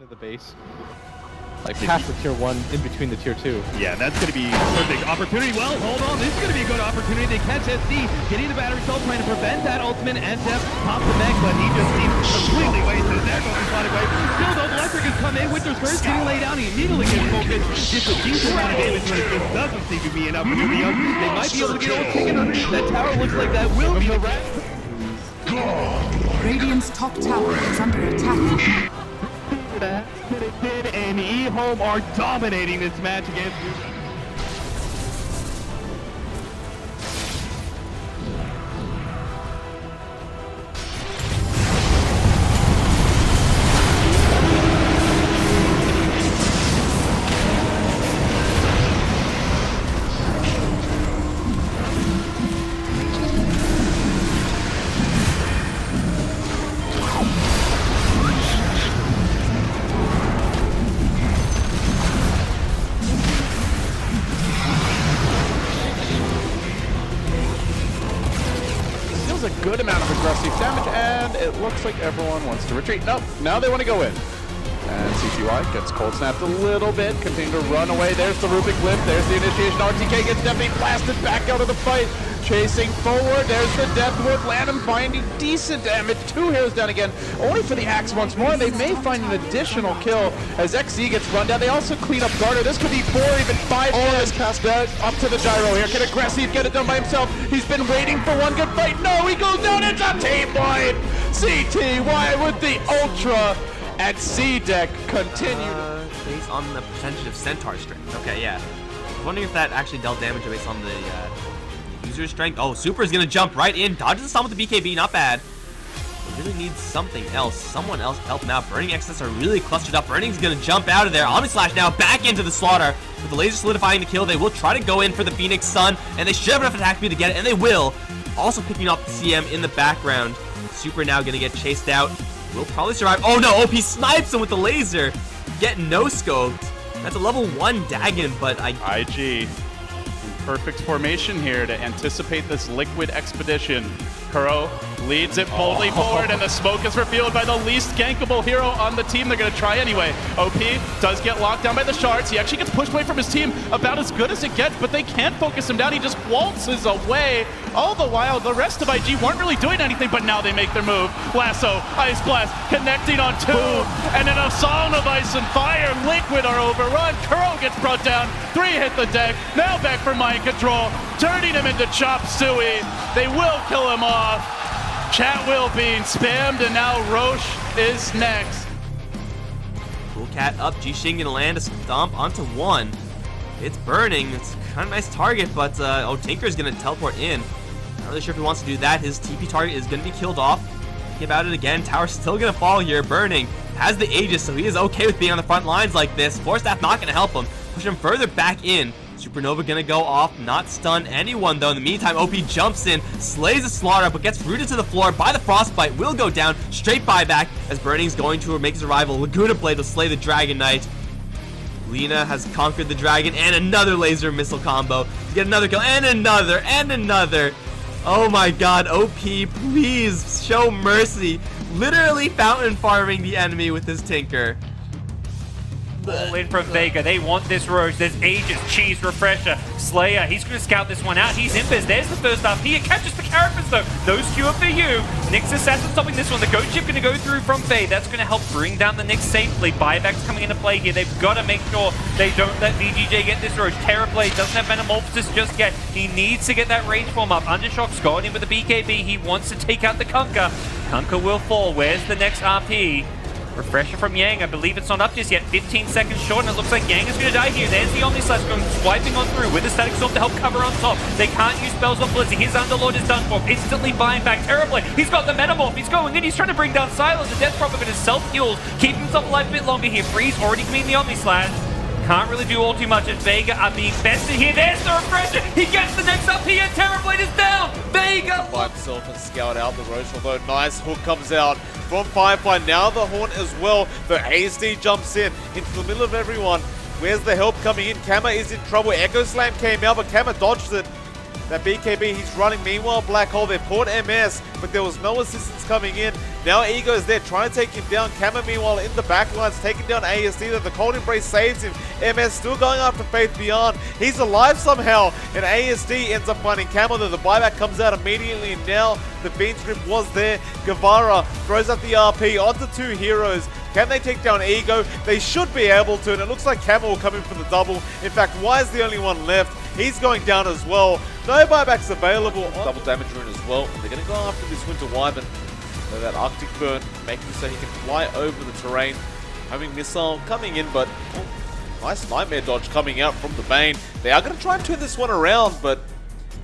into the base. Like past the tier 1, in between the tier 2. Yeah, that's going to be a big opportunity. Well, hold on, this is going to be a good opportunity. They catch SD, getting the battery cell, trying to prevent that ultimate, and Def pops the mech, but he just seems completely wasted. There goes the Sonic Wave. Still though, the electric has come in. Winter's first getting laid down. He immediately gets focused. Gets a decent amount of damage, but it just doesn't seem to be enough for Nubian. They might be able to get old chicken underneath that tower. Looks like that will be the rest. Radiant's top tower is under attack. And eHome are dominating this match against you. A good amount of aggressive damage, and it looks like everyone wants to retreat. Nope, now they want to go in. And CCY gets cold snapped a little bit, continue to run away. There's the Rubik lift, there's the initiation. RTK gets definitely blasted back out of the fight. Chasing forward, there's the Deathwood, Landon finding decent damage. 2 heroes down again, only for the axe once more. They may find an additional kill as XZ gets run down. They also clean up Garter. This could be 4, even 5. Oh, this cast up to the gyro here. Can Aggressive get it done by himself? He's been waiting for one good fight. No, he goes down. It's a team wipe. CTY with the Ultra, and C-Deck continue. Based on the percentage of Centaur strength. Okay, yeah. I was wondering if that actually dealt damage based on the user strength. Oh, Super is gonna jump right in, dodges the stun with the BKB, not bad. They really need something else, someone else to help them out. BurNIng Excess are really clustered up. BurNIng's gonna jump out of there. Omni Slash now back into the slaughter. With the laser solidifying the kill, they will try to go in for the Phoenix Sun, and they should have enough attack speed to get it, and they will. Also picking up the CM in the background. Super now gonna get chased out. Will probably survive. Oh no, OP snipes him with the laser. Get no scoped. That's a level 1 Dagon, but IG. Perfect formation here to anticipate this liquid expedition. Kuro leads it boldly forward, and the smoke is revealed by the least gankable hero on the team. They're going to try anyway. OP does get locked down by the shards. He actually gets pushed away from his team, about as good as it gets, but they can't focus him down. He just waltzes away. All the while, the rest of IG weren't really doing anything, but now they make their move. Lasso, Ice Blast, connecting on 2, and then a song of ice and fire. Liquid are overrun. Kuro gets brought down. 3 hit the deck. Now back for mind control, turning him into Chop Suey. They will kill him off. Chat will being spammed, and now Roche is next. Cool Cat up, G-Shin gonna land a stomp onto 1. It's BurNIng, it's kind of a nice target, but Tinker's gonna teleport in. Not really sure if he wants to do that. His TP target is gonna be killed off. Thinking about it again, tower's still gonna fall here. BurNIng has the Aegis, so he is okay with being on the front lines like this. Force Staff not gonna help him. Push him further back in. Supernova gonna go off, not stun anyone though. In the meantime, OP jumps in, slays the Slaughter, but gets rooted to the floor by the Frostbite. Will go down, straight buyback as BurNIng's going to make his arrival. Laguna Blade will slay the Dragon Knight. Lina has conquered the dragon, and another laser missile combo to get another kill, and another, and another. Oh my god, OP, please show mercy. Literally fountain farming the enemy with his Tinker. All in from Vega. They want this Roche. There's Aegis, Cheese, Refresher, Slayer. He's going to scout this one out. He's Impers. There's the first RP. It catches the characters though. Those few are for you. Nyx Assassin stopping this one. The Goat Ship going to go through from Faye. That's going to help bring down the Nyx safely. Buyback's coming into play here. They've got to make sure they don't let VGJ get this Roche. Terrorblade doesn't have Metamorphosis just yet. He needs to get that range form up. Undershock's got him with the BKB. He wants to take out the Kunkka. Kunkka will fall. Where's the next RP? Refresher from Yang, I believe it's not up just yet. 15 seconds short, and it looks like Yang is going to die here. There's the Omni Slash going swiping on through with the Static Storm to help cover on top. They can't use spells on Blizzy. His Underlord is done for. Instantly buying back Terrorblade. He's got the Metamorph. He's going in. He's trying to bring down Silence. The Death Prophet is self-heals. Keep himself alive a bit longer here. Freeze already committing the Omni Slash. Can't really do all too much as Vega are being bested here. There's the Refresher. He gets the next up here. Terrorblade is down. Vega by himself and scout out the Roche, although nice hook comes out from Firefly. Now the Horn as well. The HD jumps in into the middle of everyone. Where's the help coming in? Kama is in trouble. Echo Slam came out, but Kama dodged it. That BKB, he's running. Meanwhile, Black Hole, they've caught MS, but there was no assistance coming in. Now Ego's there trying to take him down. Kama meanwhile in the backlines taking down ASD. The Cold Embrace saves him. MS still going after Faith Beyond. He's alive somehow, and ASD ends up finding Kama. The buyback comes out immediately, and now the Fiend's Grip was there. Guevara throws up the RP onto two heroes. Can they take down Ego? They should be able to, and it looks like Kama will come in for the double. In fact, Y's the only one left. He's going down as well. No buybacks available. Double damage rune as well. They're going to go after this Winter Wyvern. So that Arctic Burn, making so he can fly over the terrain. Having Missile coming in, but nice Nightmare dodge coming out from the Bane. They are going to try and turn this one around, but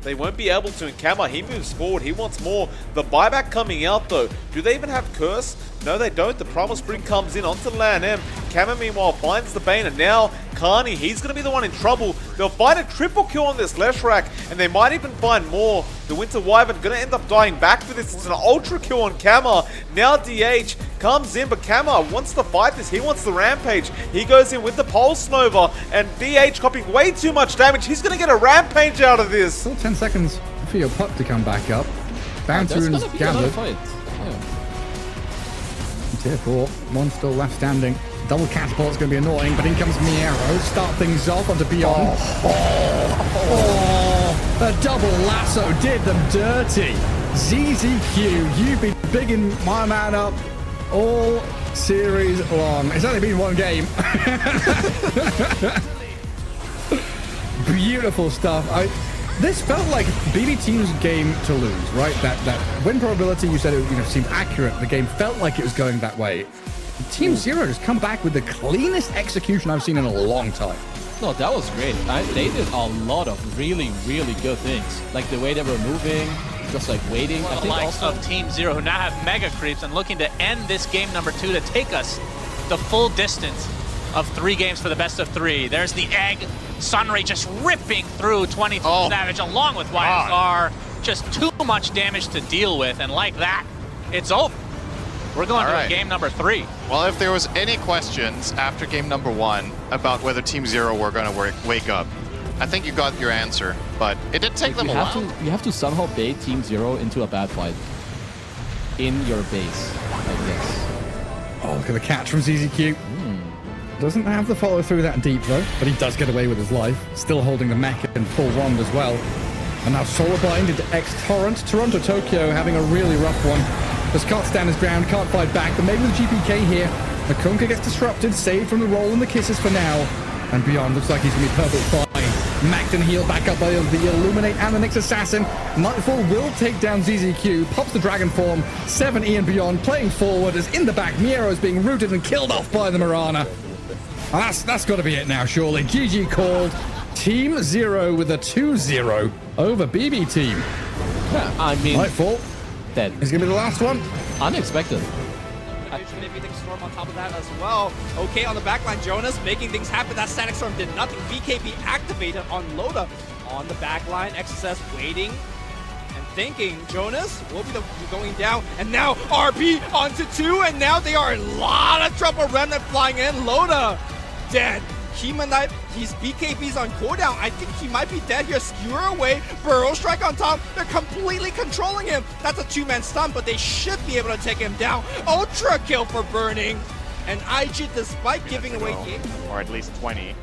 they won't be able to. And Kama, he moves forward. He wants more. The buyback coming out, though. Do they even have Curse? No, they don't. The Primal Spring comes in onto Lan M. Kama, meanwhile, finds the Bane, and now Carney, he's going to be the one in trouble. They'll find a triple kill on this Leshrac, and they might even find more. The Winter Wyvern going to end up dying back for this. It's an ultra kill on Kama. Now DH comes in, but Kama wants to fight this. He wants the Rampage. He goes in with the Pulse Nova, and DH copying way too much damage. He's going to get a Rampage out of this. Still 10 seconds for your pup to come back up. Bounce runes gathered. Tier 4, one still left standing. Double catapult's going to be annoying, but in comes Miero. Start things off onto Beyond. The double lasso did them dirty. ZZQ, you've been bigging my man up all series long. It's only been one game. Beautiful stuff. This felt like BB Team's game to lose, right? That win probability, you said it seemed accurate. The game felt like it was going that way. Team Zero just come back with the cleanest execution I've seen in a long time. No, that was great. They did a lot of really, really good things. Like the way they were moving, just like waiting. I The think likes also of Team Zero, who now have mega creeps and looking to end this game number 2 to take us the full distance of 3 games for the best of 3. There's the Egg. Sunray just ripping through 22 Savage along with YSR. Just too much damage to deal with, and like that, it's over. We're going to game number 3. Well, if there was any questions after game number 1 about whether Team Zero were going to wake up, I think you got your answer, but it did take them a while. You have to somehow bait Team Zero into a bad fight in your base, like this. Oh, look at the catch from ZZQ. Doesn't have the follow through that deep though, but he does get away with his life. Still holding the mech in full wand as well. And now Solar Bind into X-Torrent. Toronto Tokyo having a really rough one. The Scott stand his ground, can't fight back, but maybe with GPK here, the Kunka gets disrupted, saved from the roll and the kisses for now. And Beyond looks like he's going to be perfectly fine. Macton healed back up by the Illuminate and the Nyx Assassin. Nightfall will take down ZZQ, pops the Dragon Form. 7E and Beyond playing forward as in the back, Miero is being rooted and killed off by the Mirana. That's got to be it now, surely. GG called. Team Zero with a 2-0 over BB Team. Yeah, I mean, Nightfall dead. Is going to be the last one. Unexpected. Maybe the Storm on top of that as well. Okay, on the backline, Jonas making things happen. That Static Storm did nothing. BKB activated on Loda. On the backline, XSS waiting and thinking. Jonas will be going down. And now RP onto 2. And now they are in a lot of trouble. Remnant flying in. Loda dead. Kima Knight, he's BKB's on cooldown. I think he might be dead here. Skewer away. Burrow Strike on top. They're completely controlling him. That's a 2-man stun, but they should be able to take him down. Ultra kill for BurNIng. And IG, despite giving away the... Or at least 20.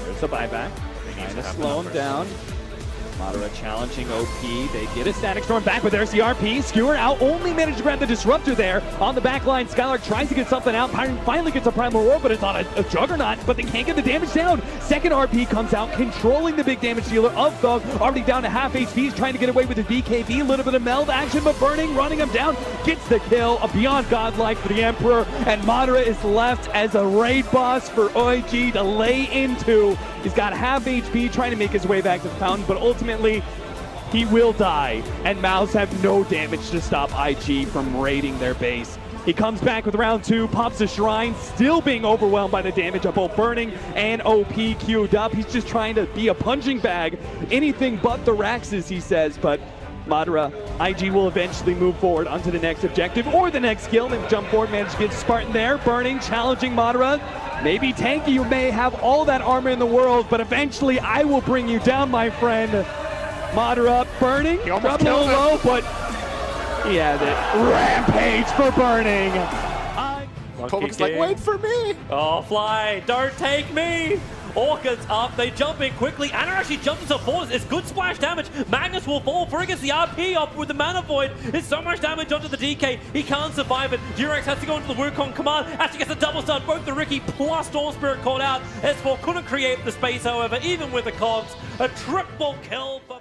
There's a buyback. Trying to slow him down. Madara challenging OP. They get a Static Storm back, but there's the RP. Skewer out, only managed to grab the Disruptor there. On the back line, Skylark tries to get something out. Finally gets a Primal Roar, but it's on a Juggernaut, but they can't get the damage down. Second RP comes out, controlling the big damage dealer of Thug. Already down to half HP. He's trying to get away with his BKB. A little bit of meld action, but BurNIng running him down. Gets the kill. A Beyond Godlike for the Emperor. And Madara is left as a raid boss for OIG to lay into. He's got half HP, trying to make his way back to the fountain, but ultimately, he will die, and Mouse have no damage to stop IG from raiding their base. He comes back with round 2, pops a Shrine, still being overwhelmed by the damage of both BurNIng and OP queued up. He's just trying to be a punching bag, anything but the Raxes, he says, but Madara, IG will eventually move forward onto the next objective or the next kill. They jump forward, manage to get Spartan there. BurNIng challenging Madara. Maybe tanky, you may have all that armor in the world, but eventually I will bring you down, my friend. Madara, BurNIng, dropping a little low, but He had it. Rampage for BurNIng. Public's like, wait for me. Oh, Fly, don't take me. Orchid's up, they jump in quickly. Anna actually jumps into force. It's good splash damage. Magnus will fall. Frigg gets the RP up with the Mana Void. It's so much damage onto the DK. He can't survive it. Durex has to go into the Wukong command. Actually gets a double stun. Both the Ricky plus Storm Spirit called out. S4 couldn't create the space, however, even with the cogs. A triple kill for